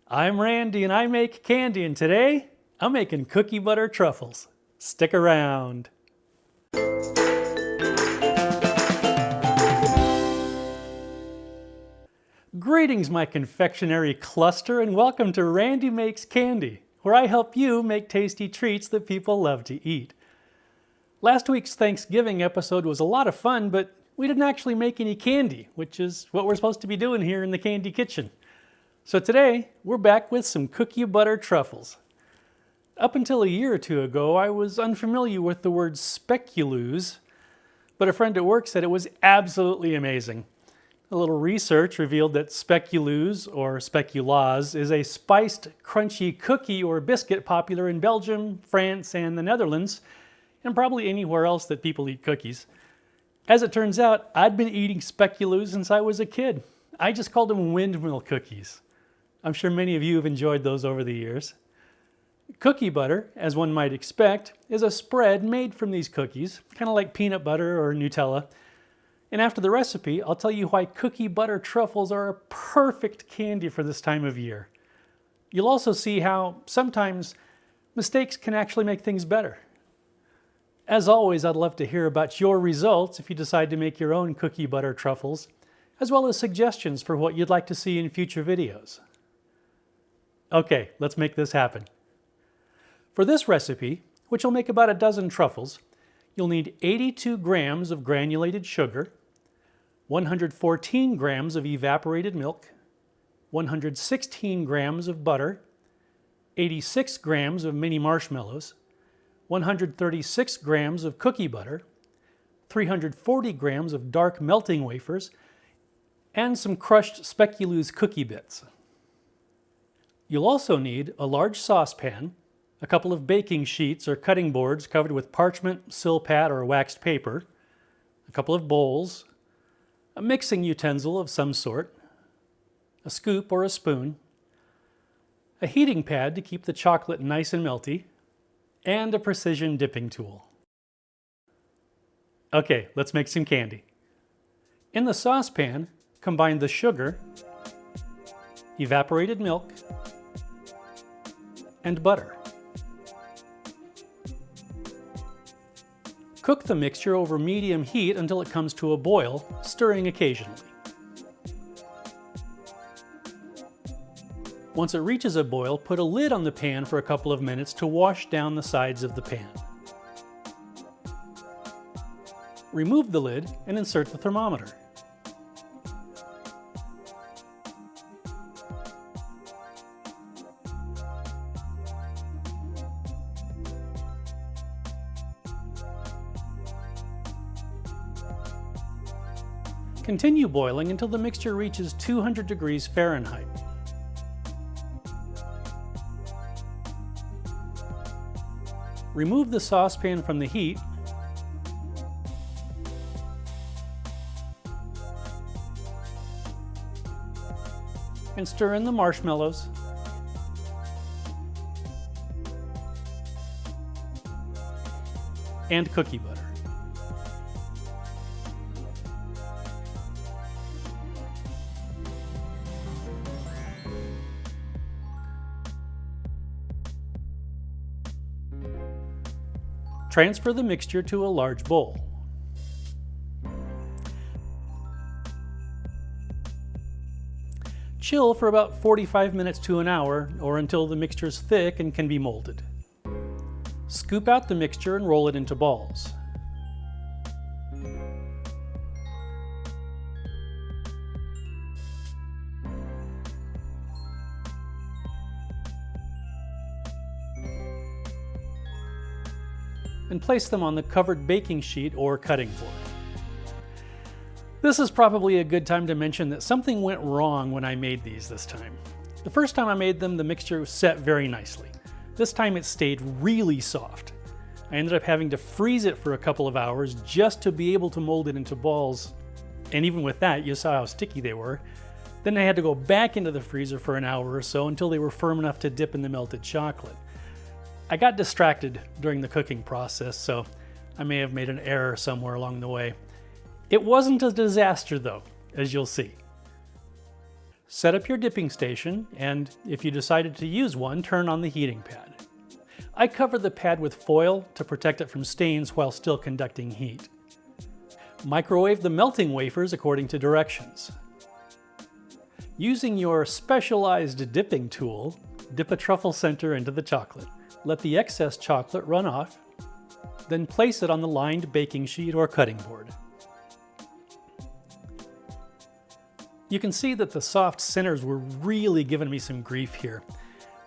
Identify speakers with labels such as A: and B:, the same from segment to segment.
A: I'm Randy and I make candy, and today I'm making cookie butter truffles. Stick around. Greetings, my confectionery cluster, and welcome to Randy Makes Candy, where I help you make tasty treats that people love to eat. Last week's Thanksgiving episode was a lot of fun, but we didn't actually make any candy, which is what we're supposed to be doing here in the candy kitchen. So today, we're back with some cookie butter truffles. Up until a year or two ago, I was unfamiliar with the word Speculoos, but a friend at work said it was absolutely amazing. A little research revealed that Speculoos, or Speculaas, is a spiced, crunchy cookie or biscuit popular in Belgium, France, and the Netherlands, and probably anywhere else that people eat cookies. As it turns out, I'd been eating Speculoos since I was a kid. I just called them Windmill Cookies. I'm sure many of you have enjoyed those over the years. Cookie butter, as one might expect, is a spread made from these cookies, kind of like peanut butter or Nutella. And after the recipe, I'll tell you why cookie butter truffles are a perfect candy for this time of year. You'll also see how sometimes mistakes can actually make things better. As always, I'd love to hear about your results if you decide to make your own cookie butter truffles, as well as suggestions for what you'd like to see in future videos. Okay, let's make this happen. For this recipe, which will make about a dozen truffles, you'll need 82 grams of granulated sugar, 114 grams of evaporated milk, 116 grams of butter, 86 grams of mini marshmallows, 136 grams of cookie butter, 340 grams of dark melting wafers, and some crushed Speculoos cookie bits. You'll also need a large saucepan, a couple of baking sheets or cutting boards covered with parchment, silpat, or waxed paper, a couple of bowls, a mixing utensil of some sort, a scoop or a spoon, a heating pad to keep the chocolate nice and melty, and a precision dipping tool. Okay, let's make some candy. In the saucepan, combine the sugar, evaporated milk, and butter. Cook the mixture over medium heat until it comes to a boil, stirring occasionally. Once it reaches a boil, put a lid on the pan for a couple of minutes to wash down the sides of the pan. Remove the lid and insert the thermometer. Continue boiling until the mixture reaches 200 degrees Fahrenheit. Remove the saucepan from the heat and stir in the marshmallows, and cookie butter. Transfer the mixture to a large bowl. Chill for about 45 minutes to an hour, or until the mixture is thick and can be molded. Scoop out the mixture and roll it into balls. And place them on the covered baking sheet or cutting board. This is probably a good time to mention that something went wrong when I made these this time. The first time I made them, the mixture was set very nicely. This time it stayed really soft. I ended up having to freeze it for a couple of hours just to be able to mold it into balls, and even with that, you saw how sticky they were. Then I had to go back into the freezer for an hour or so until they were firm enough to dip in the melted chocolate. I got distracted during the cooking process, so I may have made an error somewhere along the way. It wasn't a disaster though, as you'll see. Set up your dipping station, and if you decided to use one, turn on the heating pad. I cover the pad with foil to protect it from stains while still conducting heat. Microwave the melting wafers according to directions. Using your specialized dipping tool, dip a truffle center into the chocolate. Let the excess chocolate run off, then place it on the lined baking sheet or cutting board. You can see that the soft centers were really giving me some grief here.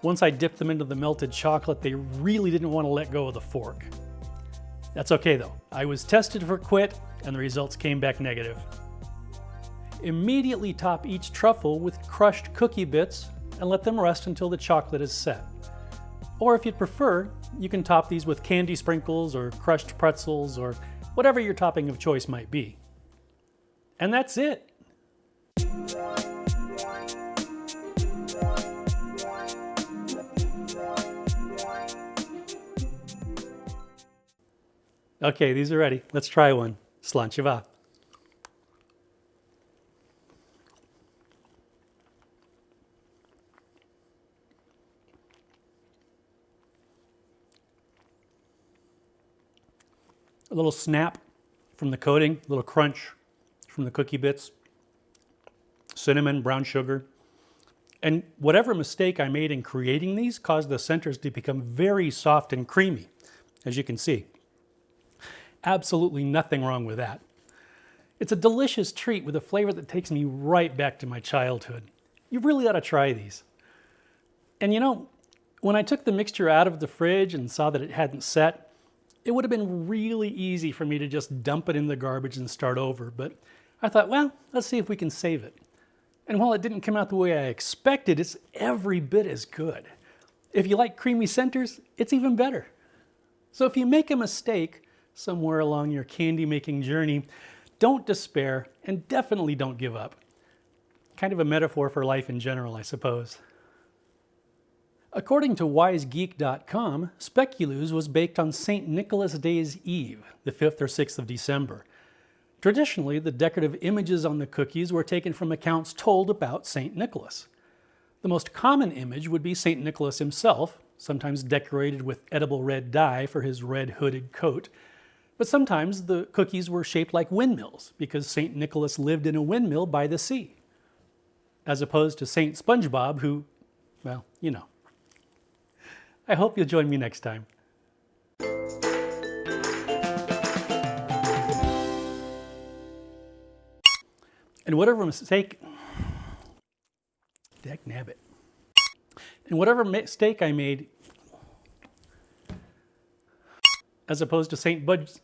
A: Once I dipped them into the melted chocolate, they really didn't want to let go of the fork. That's okay though. I was tested for quit and the results came back negative. Immediately top each truffle with crushed cookie bits and let them rest until the chocolate is set. Or if you'd prefer, you can top these with candy sprinkles or crushed pretzels or whatever your topping of choice might be. And that's it. Okay, these are ready. Let's try one. Slanchiva. A little snap from the coating, a little crunch from the cookie bits, cinnamon, brown sugar. And whatever mistake I made in creating these caused the centers to become very soft and creamy, as you can see. Absolutely nothing wrong with that. It's a delicious treat with a flavor that takes me right back to my childhood. You really ought to try these. And you know, when I took the mixture out of the fridge and saw that it hadn't set, it would have been really easy for me to just dump it in the garbage and start over, but I thought, well, let's see if we can save it. And while it didn't come out the way I expected, it's every bit as good. If you like creamy centers, it's even better. So if you make a mistake somewhere along your candy making journey, don't despair and definitely don't give up. Kind of a metaphor for life in general, I suppose. According to wisegeek.com, Speculoos was baked on St. Nicholas Day's Eve, the 5th or 6th of December. Traditionally, the decorative images on the cookies were taken from accounts told about St. Nicholas. The most common image would be St. Nicholas himself, sometimes decorated with edible red dye for his red hooded coat. But sometimes the cookies were shaped like windmills because St. Nicholas lived in a windmill by the sea. As opposed to St. SpongeBob who, well, you know. I hope you'll join me next time. And whatever mistake, dagnabbit. And whatever mistake I made, as opposed to St. Bud's.